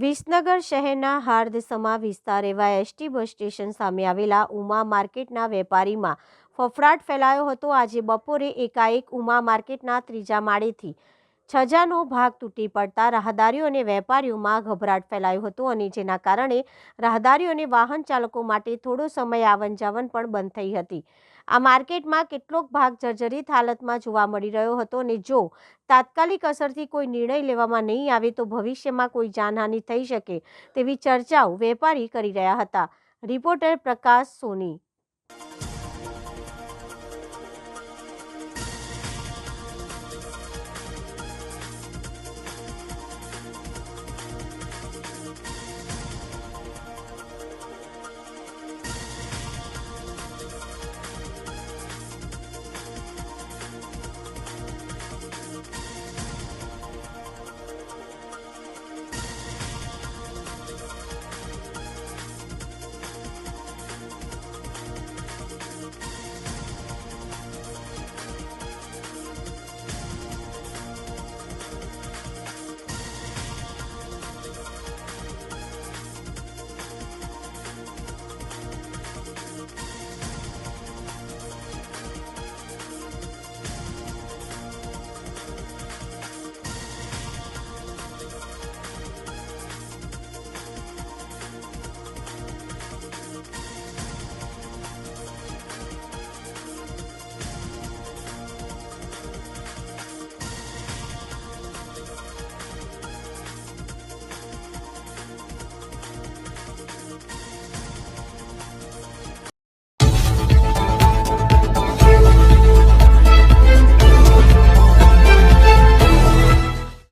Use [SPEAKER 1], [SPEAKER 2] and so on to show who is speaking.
[SPEAKER 1] વિસનગર શહેરના હાર્દસમા વિસ્તાર એવા એસટી બસ સ્ટેશન સામે આવેલા ઉમા માર્કેટના વેપારીમાં ફફડાટ ફેલાયો હતો। આજે બપોરે એકાએક ઉમા માર્કેટના ત્રીજા માળેથી છજાનો ભાગ તૂટી પડતા રાહદારીઓ અને વેપારીઓમાં ગભરાટ ફેલાયો હતો અને જેના કારણે રાહદારીઓ અને વાહન ચાલકો માટે થોડો સમય આવન જાવન પણ બંધ થઈ હતી। આ માર્કેટમાં કેટલોક ભાગ જર્જરિત હાલતમાં જોવા મળી રહ્યો હતો અને જો તાત્કાલિક અસરથી કોઈ નિર્ણય લેવામાં નહીં આવે તો ભવિષ્યમાં કોઈ જાનહાનિ થઈ શકે તેવી ચર્ચાઓ વેપારી કરી રહ્યા હતા। રિપોર્ટર પ્રકાશ સોની।